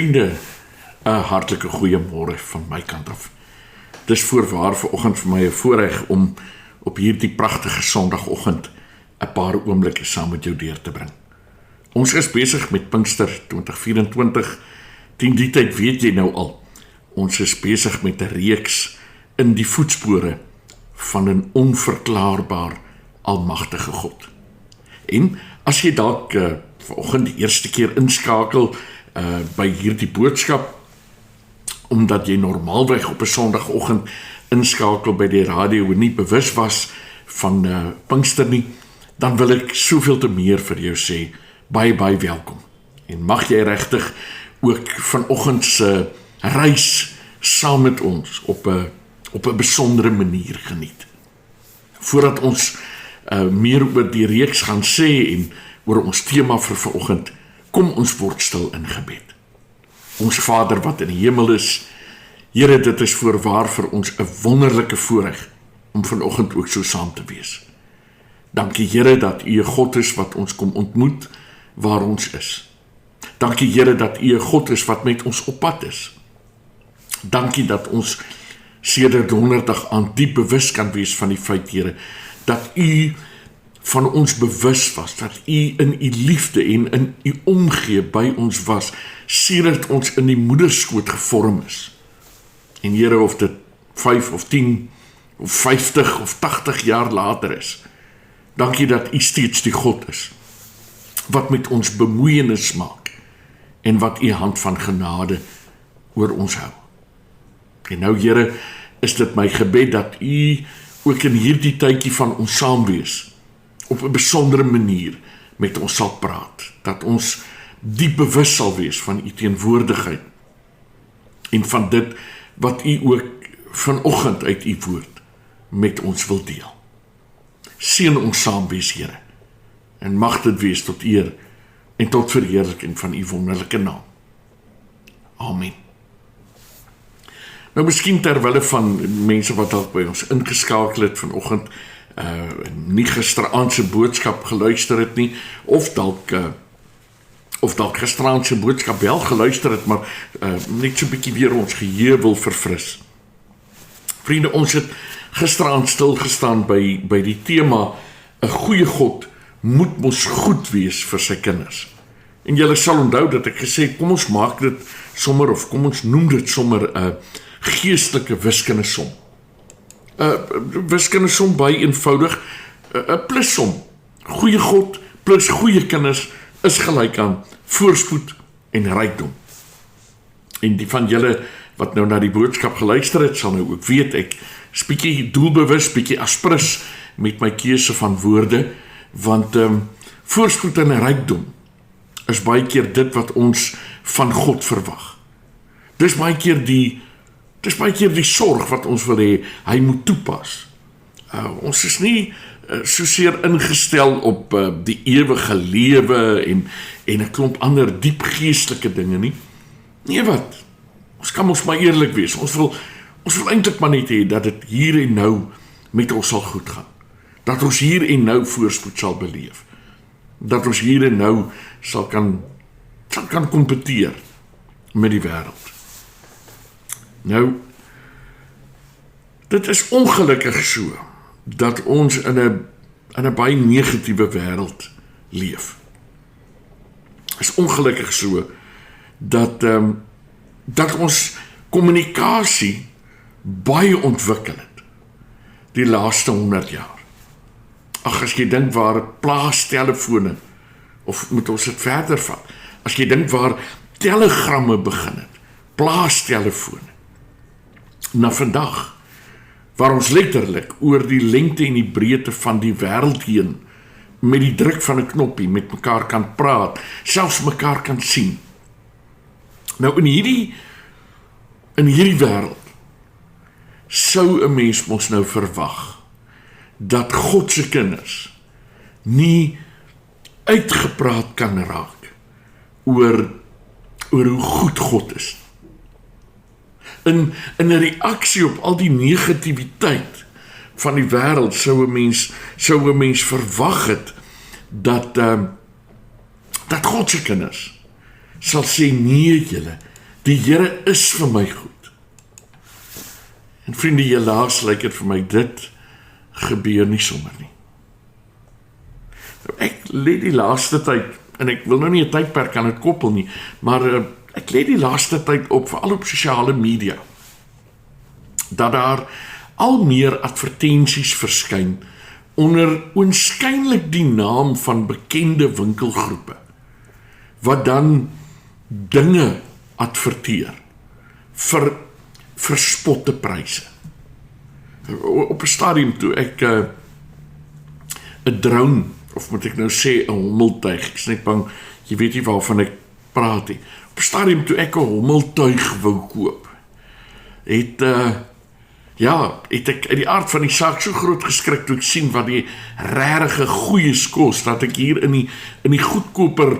Vriende, 'n hartlike goeiemôre van my kant af. Dis voorwaar vanoggend vir my 'n voorreg om op hierdie pragtige Sondagoggend 'n paar oomblikke saam met jou deur te bring. Ons is besig met Pinkster 2024. Teen die tyd weet jy nou al, ons is besig met 'n reeks in die voetspore van 'n onverklaarbaar almagtige God. En as jy dalk vanoggend die eerste keer inskakel by hierdie boodskap, omdat jy normaalweg op 'n Sondagoggend inskakel by die radio en nie bewus was van Pinkster nie, dan wil ek soveel te meer vir jou sê, baie welkom. En mag jy regtig ook vanoggend se reis saam met ons op 'n besondere manier geniet. Voordat ons meer oor die reeks gaan sê en oor ons tema vir vanoggend, kom ons word stil in gebed. Ons Vader wat in die hemel is, Here, dit is voorwaar vir ons 'n wonderlike voorreg om vanoggend ook so saam te wees. Dankie Here dat U 'n God is wat ons kom ontmoet waar ons is. Dankie Here dat U 'n God is wat met ons op pad is. Dankie dat ons sedert donderdag aan diep bewus kan wees van die feit, Here, dat U van ons bewus was, dat U in U liefde en in U omgee by ons was, sedert ons in die moederskoot gevorm is. En Here, of dit 5 of 10 of 50 of 80 jaar later is, dankie dat U steeds die God is, wat met ons bemoeienis maak, en wat U hand van genade oor ons hou. En nou Here, is dit my gebed dat U ook in hierdie tydjie van ons saamwees, op 'n besondere manier met ons sal praat, dat ons diep bewus sal wees van U teenwoordigheid, en van dit wat U ook vanoggend uit U woord met ons wil deel. Seën ons saam wees, Here, en mag dit wees tot eer en tot verheerliking van U wonderlike naam. Amen. Nou miskien terwille van mense wat dalk by ons ingeskakel het vanoggend, nie gisteraand se boodskap geluister het nie, of dalk gisteraand se boodskap wel geluister het, maar net so 'n bietjie weer ons geheue wil verfris. Vriende, ons het gisteraand stilgestaan by die tema, 'n goeie God moet mos goed wees vir sy kinders. En julle sal onthou dat ek gesê het, kom ons maak dit sommer, of kom ons noem dit sommer 'n geestelike wiskundesom. Wiskundesom baie eenvoudig, 'n plussom. Goeie God plus goeie kinders is gelyk aan voorspoed en rykdom. En die van julle wat nou na die boodskap geluister het, sal nou ook weet, ek is bietjie doelbewus, bietjie aspres met my keuse van woorde, want voorspoed en rykdom is baie keer dit wat ons van God verwag. Dis baie keer die sorg wat ons wil hê, hy moet toepas. Ons is nie soseer ingestel op die ewige lewe en 'n klomp ander diep geestelike dinge nie. Nee wat, ons kan ons maar eerlik wees, ons wil eintlik maar net hê dat dit hier en nou met ons sal goed gaan. Dat ons hier en nou voorspoed sal beleef. Dat ons hier en nou sal kan kompeteer met die wêreld. Nou, dit is ongelukkig so, dat ons in 'n baie negatiewe wêreld leef. Het is ongelukkig so, dat ons kommunikasie baie ontwikkel het, die laaste 100 jaar. Ag, as jy dink waar plaastelefone, of moet ons dit verder vat, as jy dink waar telegramme begin het, plaastelefone, na vandag, waar ons letterlik oor die lengte en die breedte van die wêreld heen, met die druk van 'n knoppie met mekaar kan praat, selfs mekaar kan sien. Nou in hierdie wêreld, sou 'n mens mos nou verwag, dat God se kinders nie uitgepraat kan raak oor hoe goed God is. In 'n reaksie op al die negativiteit van die wêreld sou 'n mens verwag het dat God se kinders sal sê, nee julle, Die Here is vir my goed. En vriende, helaas lyk dit vir my, dit gebeur nie sommer nie. Ek lê die laaste tyd, en ek wil nou nie 'n tydperk aan dit koppel nie, maar ek lê die laaste tyd op, veral op sosiale media, dat daar al meer advertensies verskyn onder oënskynlik die naam van bekende winkelgroepe, wat dan dinge adverteer vir verspotte pryse. Op 'n stadium toe ek 'n drone, of moet ek nou sê 'n hommeltuig, ek is net bang, jy weet nie waarvan ek praat nie. Op 'n stadium toe ek 'n hommeltuig wou koop, het ek uit die aard van die saak so groot geskrik toe ek sien wat die regte goeies kos, dat ek hier in die goedkoper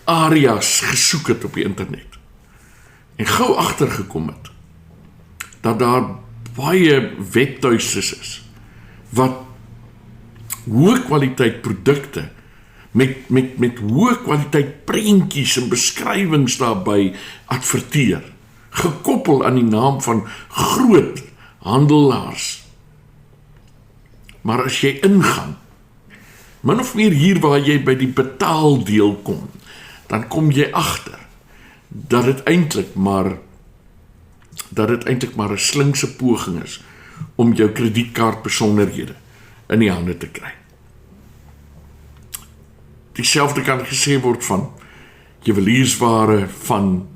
areas gesoek het op die internet. En gou agtergekom het dat daar baie webtuistes is wat hoë kwaliteit produkte met hoë kwaliteit prentjies en beskrywings daarbey adverteer, gekoppel aan die naam van groot handelaars. Maar as jy ingaan, min of meer hier waar jy by die betaaldeel kom, dan kom jy agter dat dit eintlik maar 'n slinkse poging is om jou kredietkaartbesonderhede in die hande te kry. Dieselfde kan gesê word van juweliersware, van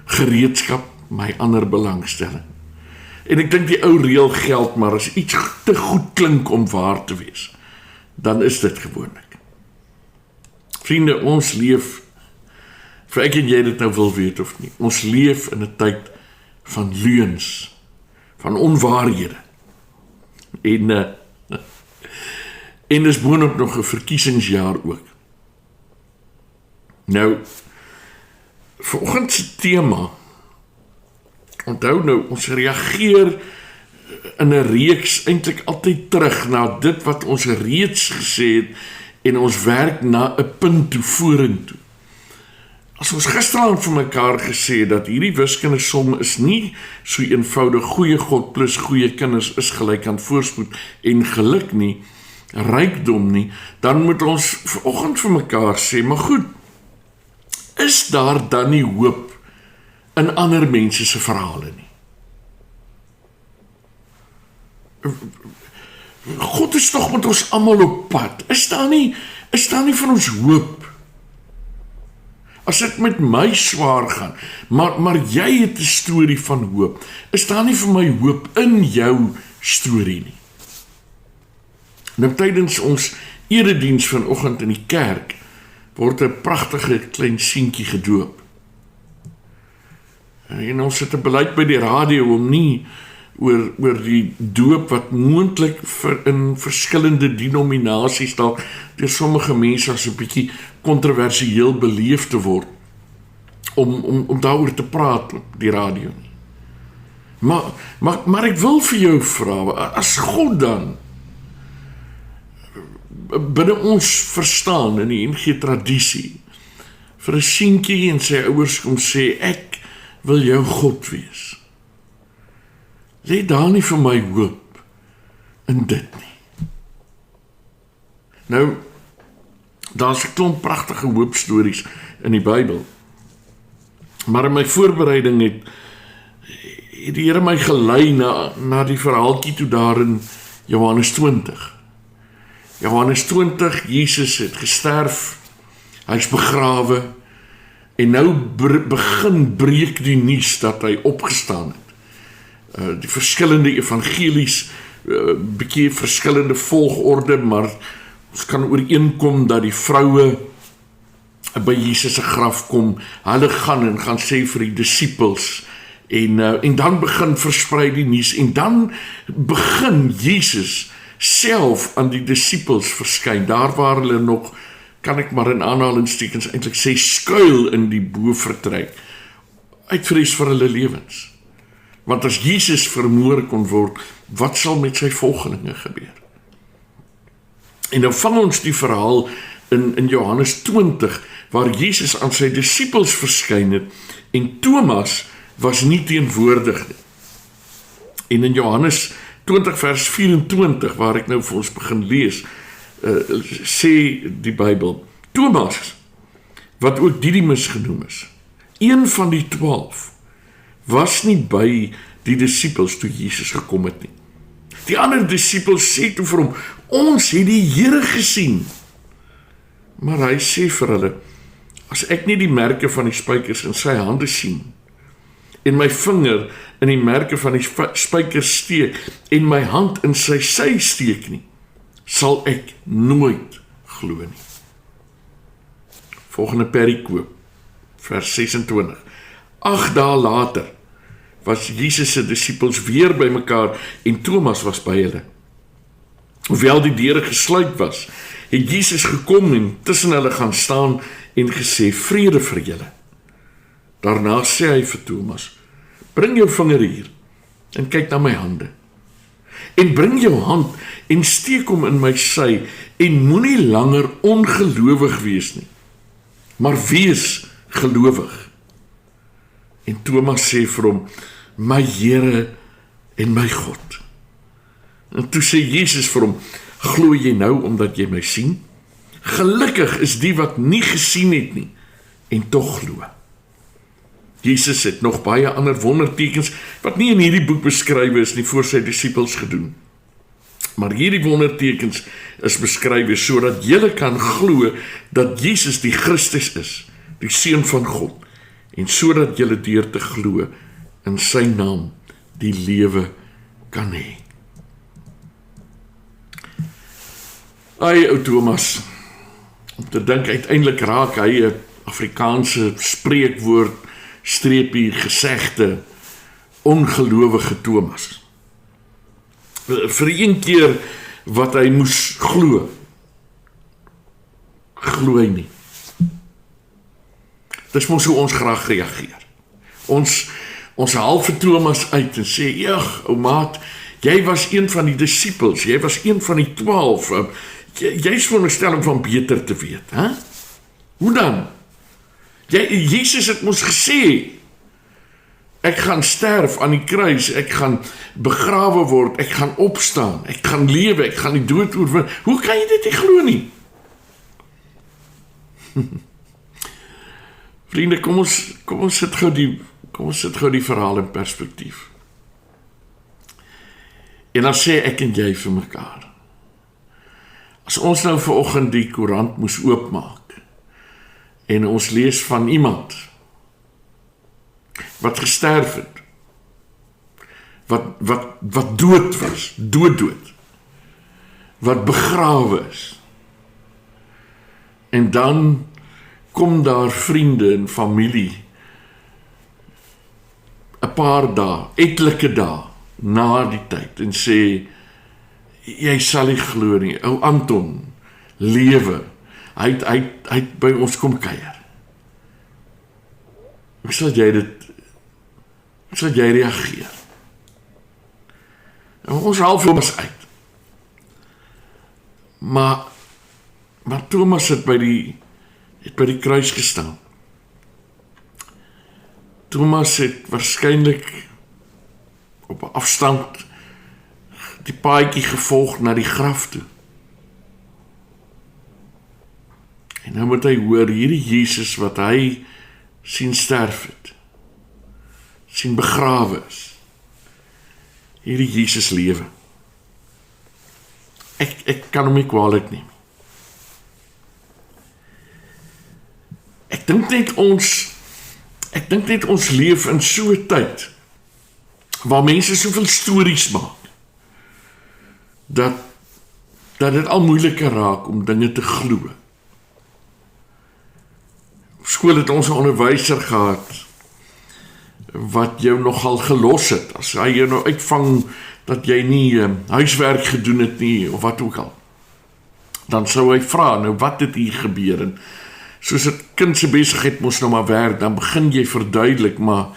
gereedskap, my ander belangstelling. En ek dink die ou reël geld, maar as iets te goed klink om waar te wees, dan is dit gewoonlik. Vriende, ons leef, vir ek en jy dit nou wil weet of nie, ons leef in 'n tyd van leuns, van onwaarhede. En is boonop nog 'n verkiesingsjaar ook. Nou, vanoggend se tema, onthou nou, ons reageer in 'n reeks eintlik altyd terug na dit wat ons reeds gesê het, en ons werk na 'n punt toe vorentoe. As ons gisterand vir mekaar gesê dat hierdie wiskundige som is nie so eenvoudig, goeie God plus goeie kinders is gelyk aan voorspoed en geluk nie, rykdom nie, dan moet ons vanoggend vir mekaar sê, maar goed, is daar dan nie hoop in ander mense se verhale nie? God is tog met ons almal op pad. Is daar nie van ons hoop? As dit met my swaar gaan, maar jy het 'n storie van hoop, is daar nie vir my hoop in jou storie nie? Nou tydens ons erediens vanoggend in die kerk word 'n pragtige klein seentjie gedoop. En ons het 'n beleid by die radio om nie oor die doop wat moontlik in verskillende denominasies dalk deur sommige mense as 'n bietjie kontroversieel beleef te word, om daaroor te praat op die radio nie. Maar ek wil vir jou vra, as God dan binne ons verstaan in die NG tradisie vir 'n seentjie en sy ouers kom sê, ek wil jou God wees, lê daar nie vir my hoop in dit nie. Nou, daar's 'n klomp pragtige hoopstories in die Bybel, maar in my voorbereiding het die Here my gelei na die verhaaltjie toe daar in Johannes 20. Johannes 20, Jesus het gesterf, hy's begrawe, en nou begin breek die nuus dat hy opgestaan het. Die verskillende evangelies, bietjie verskillende volgorde, maar ons kan ooreenkom dat die vroue by Jesus se graf kom, hulle gaan sê vir die disippels, en dan begin versprei die nuus, en dan begin Jesus self aan die disippels verskyn, daar waar hulle nog, kan ek maar in aanhalingstekens eintlik sê, skuil in die bovertrek, uit vrees vir hulle lewens. Want as Jesus vermoor kon word, wat sal met sy volgelinge gebeur? En dan vang ons die verhaal in Johannes 20, waar Jesus aan sy disippels verskyn het, En Thomas was nie teenwoordig nie. En in Johannes 20 vers 24, waar ek nou vir ons begin lees, sê die Bybel, Thomas, wat ook Didymus genoem is, een van die 12, was nie by die disippels toe Jesus gekom het nie. Die ander disippels sê toe vir hom, ons het die Here gesien. Maar hy sê vir hulle, as ek nie die merke van die spykers in sy hande sien, en my vinger in die merke van die spykers steek, en my hand in sy sy steek nie, sal ek nooit glo nie. Volgende perikoop, vers 26. 8 dae later was Jesus se disippels weer by mekaar en Thomas was by hulle. Hoewel die deure gesluit was, het Jesus gekom en tussen hulle gaan staan en gesê, vrede vir julle. Daarna sê hy vir Thomas, bring jou vinger hier en kyk na my hande. En bring jou hand en steek hom in my sy en moenie langer ongelowig wees nie, maar wees gelowig. En Thomas sê vir hom, my Here en my God. En toe sê Jesus vir hom, glo jy nou omdat jy my sien? Gelukkig is die wat nie gesien het nie en tog glo. Jesus het nog baie ander wondertekens wat nie in hierdie boek beskryf is nie voor sy disippels gedoen. Maar hierdie wondertekens is beskryf sodat julle kan glo dat Jesus die Christus is, die Seun van God, en sodat julle deur te glo in sy naam die lewe kan hê. Ai, ou Thomas, om te dink uiteindelik raak hy 'n Afrikaanse spreekwoord, streepie, gesegde, ongelowige Thomas. Vir een keer wat hy moes glo hy nie. Dis mos hoe ons graag reageer. Ons haal vir Thomas uit en sê, ag, ou maat, jy was een van die disippels, jy was een van die 12, jy is veronderstel van beter te weet, hè? Hoe dan? Jesus het ons gesê, ek gaan sterf aan die kruis, ek gaan begrawe word, ek gaan opstaan, ek gaan lewe, ek gaan die dood oorwin. Hoe kan jy dit nie glo nie? Vriende, kom ons sit gou die verhaal in perspektief. En dan sê ek en jy vir mekaar, as ons nou vanoggend die koerant moes oopmaak, en ons lees van iemand, wat gesterf het, wat dood was, dood, wat begrawe is, en dan kom daar vriende en familie, 'n paar dae, etlike dae, na die tyd, en sê, jy sal nie glo nie, ou Anton, lewe, hy het by ons kom kuier. Hoe sal jy reageer? En ons haal Thomas uit. Maar Thomas het by die kruis gestaan. Thomas het waarskynlik op 'n afstand die paadjie gevolg na die graf toe. En nou moet hy hoor, hierdie Jesus wat hy sien sterf het, sien begrawe is, hierdie Jesus lewe. Ek kan hom nie kwaadlik neem. Ek dink net ons leef in so 'n tyd, waar mense soveel stories maak, dat dit al moeiliker raak om dinge te glo. Skool het ons 'n onderwyser gehad, wat jou nogal gelos het, as hy jou nou uitvang, dat jy nie huiswerk gedoen het nie, of wat ook al. Dan sou hy vra, nou wat het hier gebeur, en soos 'n kind se besigheid mos nou maar werk, dan begin jy verduidelik, maar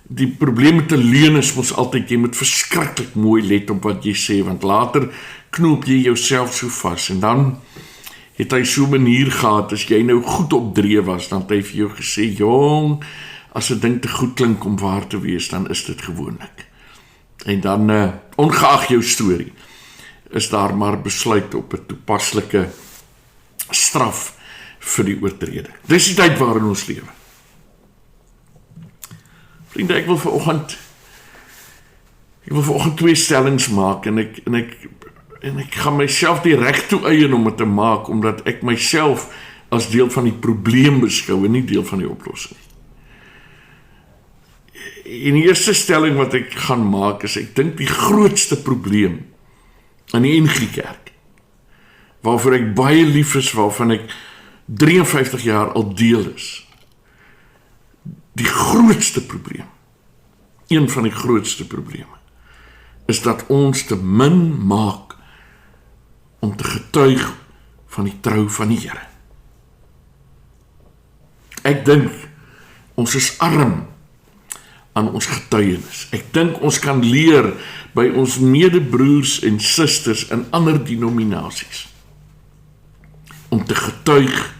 die probleem met 'n leuen is mos altyd, jy moet verskriklik mooi let op wat jy sê, want later knoop jy jouself so vas, en dan het hy so 'n manier gehad, as jy nou goed op dreef was, dan het hy vir jou gesê, jong, as 'n ding te goed klink om waar te wees, dan is dit gewoonlik. En dan, ongeag jou storie, is daar maar besluit op 'n toepaslike straf vir die oortreding. Dis die tyd waarin ons lewe. Vriende, ek wil vanoggend 2 stellings maak en ek gaan myself die reg toe eien om dit te maak, omdat ek myself as deel van die probleem beskou en nie deel van die oplossing. En die eerste stelling wat ek gaan maak is, ek dink die grootste probleem in die NG Kerk, waarvoor ek baie lief is, waarvan ek 53 jaar al deel is, die grootste probleem, een van die grootste probleme, is dat ons te min maak om te getuig van die trou van die Here. Ek dink ons is arm aan ons getuienis. Ek dink ons kan leer by ons medebroers en susters in ander denominasies om te getuig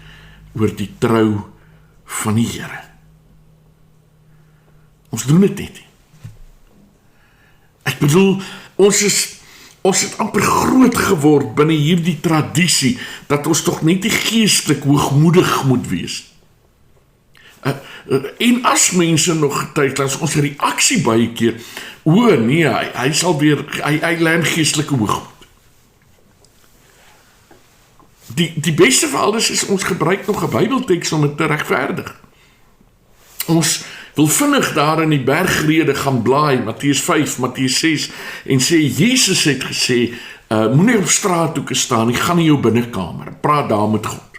oor die trou van die Here. Ons doen dit net nie. Ek bedoel, ons het amper groot geword binne hierdie tradisie, dat ons tog net nie geestelik hoogmoedig moet wees. En as mense nog getuig, dan is ons reaksie baie keer, nee, hy sal weer, hy lern geestelike hoogmoed. Die beste van alles is, ons gebruik nog 'n Bybelteks om dit te regverdig. Ons wil vinnig daar in die bergrede gaan blaai, Matteus 5, Matteus 6, en sê, Jesus het gesê, moenie op straathoeke staan, nie, gaan in jou binnekamer, praat daar met God.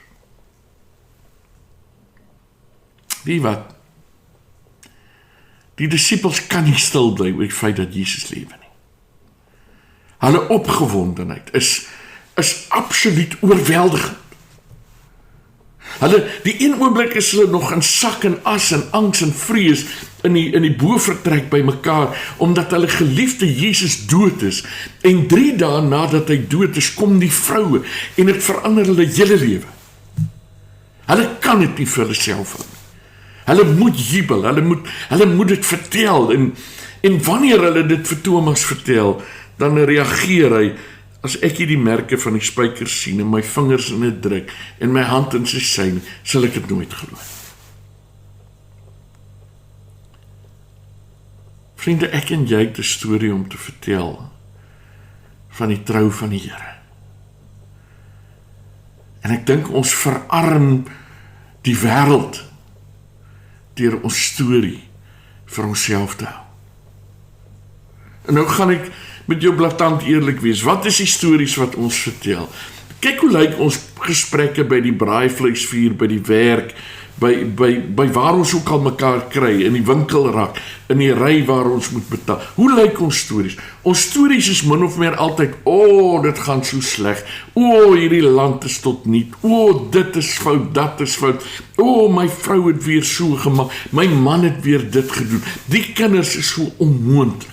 Weet wat? Die disippels kan nie stil bly oor die feit dat Jesus lewe nie. Hulle opgewondenheid is absoluut oorweldigend. Die een oomblik is hulle nog in sak en as en angs en vrees in die bovertrek by mekaar, omdat hulle geliefde Jesus dood is, en 3 dae nadat hy dood is, kom die vroue, en het verander hulle hele lewe. Hulle kan dit nie vir hulle self hou. Hulle moet jubel, hulle moet dit vertel, en wanneer hulle dit vir Thomas vertel, dan reageer hy, as ek hier die merke van die spykers sien, en my vingers in dit druk, en my hand in sy syne, sal ek dit nooit glo. Vriende, ek en jy het 'n storie om te vertel, van die trou van die Here. En ek dink ons verarm die wêreld, deur ons storie vir onsself te hou. En nou gaan ek met jou blaatant eerlik wees, wat is die stories wat ons vertel? Kyk hoe lyk ons gesprekke by die braaivleisvuur, by die werk, by waar ons ook al mekaar kry, in die winkelrak, in die ry waar ons moet betaal. Hoe lyk ons stories? Ons stories is min of meer altyd, dit gaan so sleg, hierdie land is tot niet, dit is fout, dat is fout, my vrou het weer so gemaak, my man het weer dit gedoen, die kinders is so onmoontlik.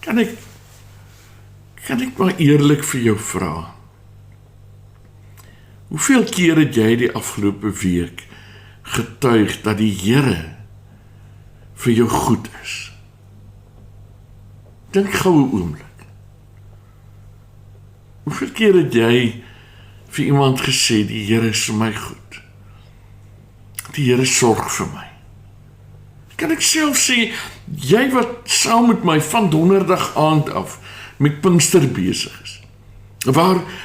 Kan ek maar eerlik vir jou vra? Hoeveel keer het jy die afgelope week getuig dat die Here vir jou goed is? Dink gou 'n oomblik. Hoeveel keer het jy vir iemand gesê, die Here is vir my goed? Die Here sorg vir my. Kan ek self sê, jy wat saam met my van donderdag aand af met Pinkster besig is,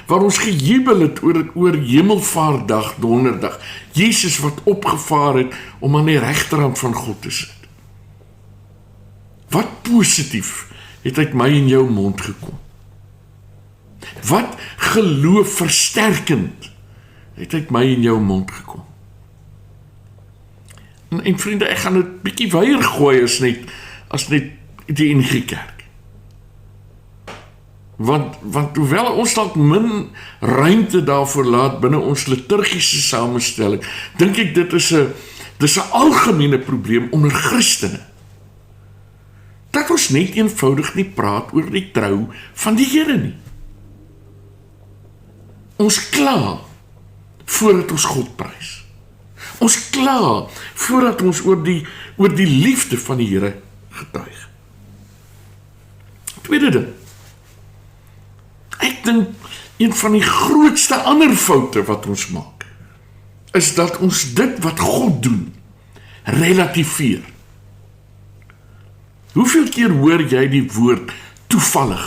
waar ons gejubel het oor Hemelvaartdag donderdag, Jesus wat opgevaar het om aan die regterhand van God te sit. Wat positief het uit my en jou mond gekom? Wat geloof versterkend het uit my en jou mond gekom? En vriende, ek gaan dit bietjie weier gooi as net die NG Kerk. Want hoewel ons dalk min ruimte daarvoor laat binne ons liturgiese samestelling, dink ek dit is 'n algemene probleem onder Christene. Dat ons net eenvoudig nie praat oor die trou van die Here nie. Ons kla voordat ons God prys. Ons kla voordat ons oor die liefde van die Here getuig. Tweede ding. Ek dink een van die grootste ander foute wat ons maak, is dat ons dit wat God doen, relativeer. Hoeveel keer hoor jy die woord toevallig?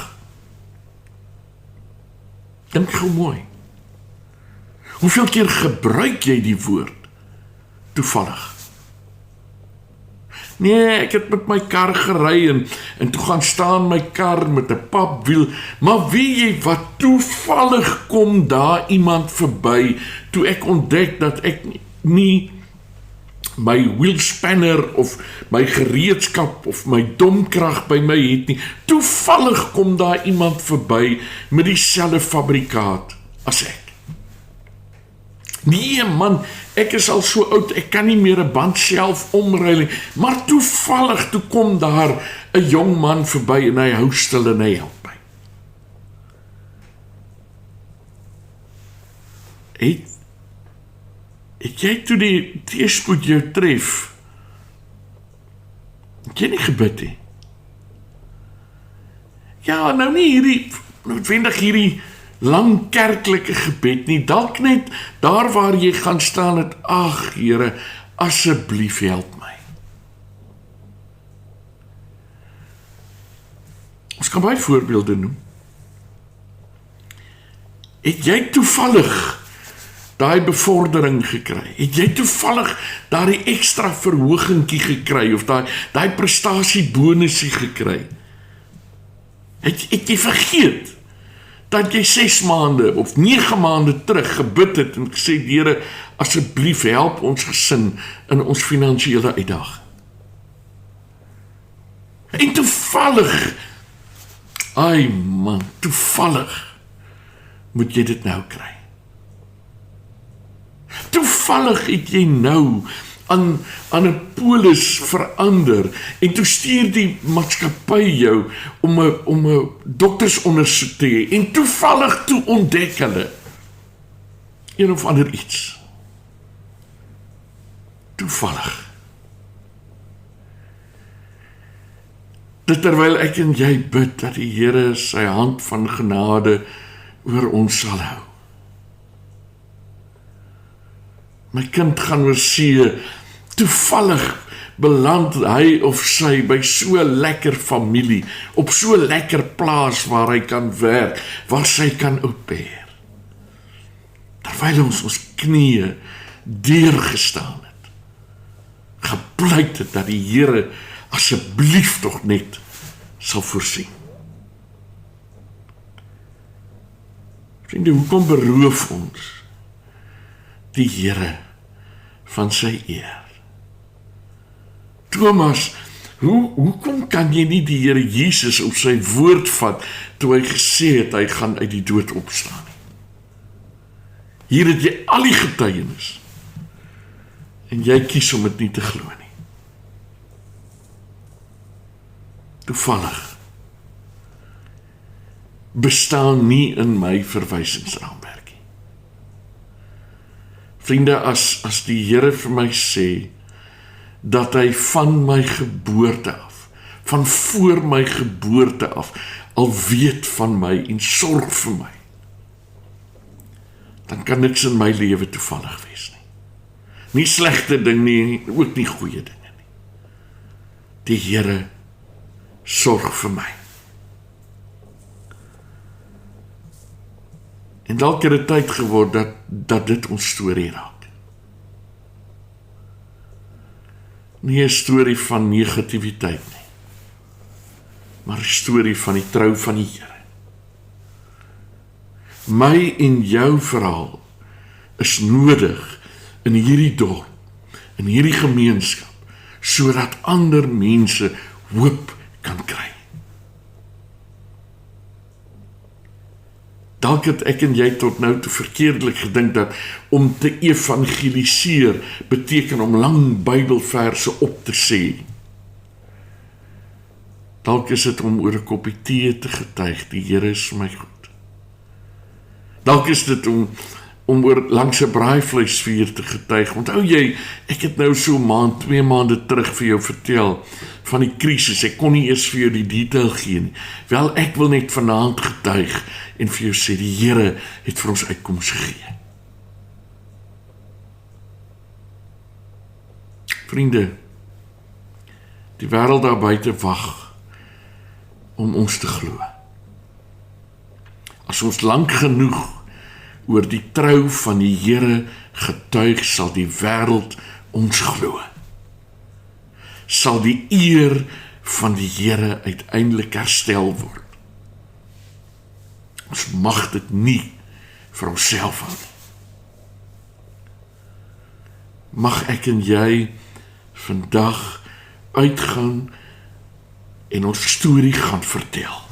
Dink gou mooi. Hoeveel keer gebruik jy die woord toevallig? Nee, ek het met my kar gery en toe gaan staan my kar met 'n papwiel, maar weet jy wat, toevallig kom daar iemand verby, toe ek ontdek dat ek nie my wheelspanner of my gereedskap of my domkrag by my het nie. Toevallig kom daar iemand verby met dieselfde fabrikaat as ek. Nee man, ek is al so oud, ek kan nie meer 'n band self omruil nie, maar toevallig toe kom daar 'n jong man verby en hy hou stil en hy help my. Het jy toe die teëspoed jou tref, het jy nie gebid nie? Ja, nou nie noodwendig hierdie lang kerklike gebed nie, dalk net daar waar jy gaan staan het, ag Here, asseblief help my. Ons kan baie voorbeelde noem. Het jy toevallig daai bevordering gekry? Het jy toevallig daai ekstra verhogingkie gekry of daai prestasiebonusie gekry? Het jy vergeet dat jy 6 maande of 9 maande terug gebid het en gesê, Here, asseblief help ons gesin in ons finansiële uitdaging. En toevallig, toevallig moet jy dit nou kry. Toevallig het jy nou aan 'n polis verander en toe stuur die maatskappy jou om 'n doktersondersoek te hê en toevallig toe ontdek hulle een of ander iets. Toevallig. Dit terwyl ek en jy bid dat die Here sy hand van genade oor ons sal hou. My kind gaan oor see, toevallig beland hy of sy by so lekker familie, op so lekker plaas waar hy kan werk, waar sy kan au pair. Terwyl ons knieë deurgestaan het, gepleit het dat die Here asseblief tog net sal voorsien. Vriende, hoekom beroof ons die Here van sy eer? Thomas, hoekom kan jy nie die Here Jesus op sy woord vat, toe hy gesê het, hy gaan uit die dood opstaan nie? Hier het jy al die getuienis, en jy kies om dit nie te glo nie. Toevallig bestaan nie in my verwysingsraamwerk nie. Vriende, as die Here vir my sê, dat hy van my geboorte af, van voor my geboorte af, al weet van my en sorg vir my, dan kan niks in my lewe toevallig wees nie. Nie slegte ding nie, ook nie goeie dinge nie. Die Here sorg vir my. En dalk het dit tyd geword dat dit ons storie raak. Nie 'n storie van negativiteit nie, maar 'n storie van die trou van die Here. My en jou verhaal is nodig in hierdie dorp, in hierdie gemeenskap, sodat ander mense hoop kan kry. Dalk het ek en jy tot nou toe verkeerdelik gedink dat om te evangeliseer beteken om lang Bybelverse op te sê. Dalk is dit om oor 'n koppie tee te getuig, die Here is my goed. Dalk is dit om oor langs 'n braaivleisvuur te getuig. Onthou jy, ek het nou so 2 maande terug vir jou vertel van die krisis. Ek kon nie eers vir jou die detail gee nie. Wel, ek wil net vanaand getuig en vir jou sê, die Here het vir ons uitkoms gegee. Vriende, die wêreld daar buite wag om ons te glo. As ons lank genoeg oor die trou van die Here getuig, sal die wêreld ons glo. Sal die eer van die Here uiteindelik herstel word. Ons mag dit nie vir onsself hou nie. Mag ek en jy vandag uitgaan en ons storie gaan vertel.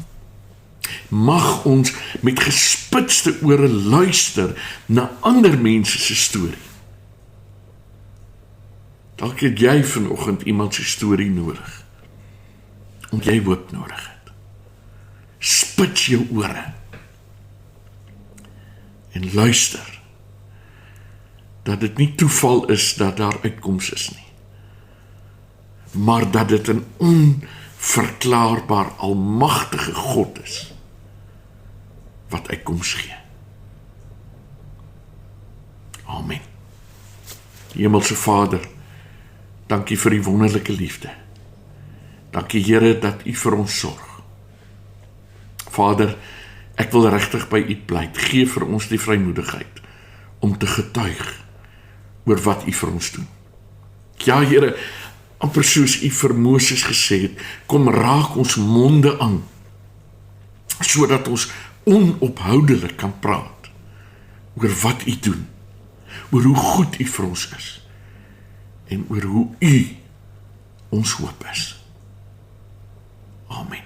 Mag ons met gespitste ore luister na ander mense se storie. Dalk het jy vanoggend iemand se storie nodig, omdat jy hoop nodig het. Spits jou ore en luister, dat dit nie toeval is dat daar uitkoms is nie, maar dat dit 'n onverklaarbaar almagtige God is, wat uitkoms gee. Amen. Hemelse Vader, dankie vir die wonderlike liefde. Dankie Here dat U vir ons sorg. Vader, ek wil regtig by U pleit. Gee vir ons die vrymoedigheid om te getuig oor wat U vir ons doen. Ja Here, amper soos U vir Moses gesê het, kom raak ons monde aan, sodat ons onophoudelik kan praat oor wat U doen, oor hoe goed U vir ons is, en oor hoe U ons hoop is. Amen.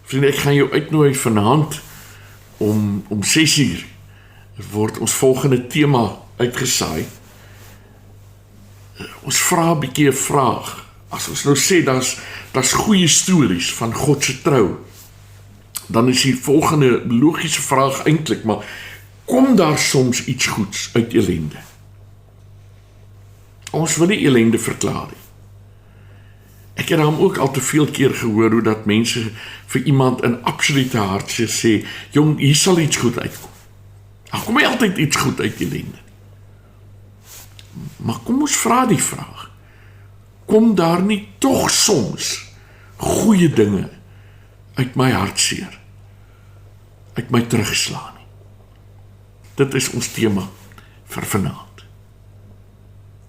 Vriende, ek gaan jou uitnooi vanaand om 6:00 word ons volgende tema uitgesaai. Ons vra 'n bietjie 'n vraag. As ons nou sê daar's goeie stories van God se trou, dan is die volgende logiese vraag eintlik, maar kom daar soms iets goeds uit ellende? Ons wil nie ellende verklaar nie. Ek het daarom ook al te veel keer gehoor hoe dat mense vir iemand in absolute hartseer sê, jong, hier sal iets goed uitkom. Daar kom altyd iets goed uit ellende. Maar kom ons vra die vraag, kom daar nie tog soms goeie dinge uit my hartseer, uit my teruggeslaan nie? Dit is ons tema vir vanaand.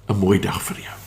'n mooi dag vir jou.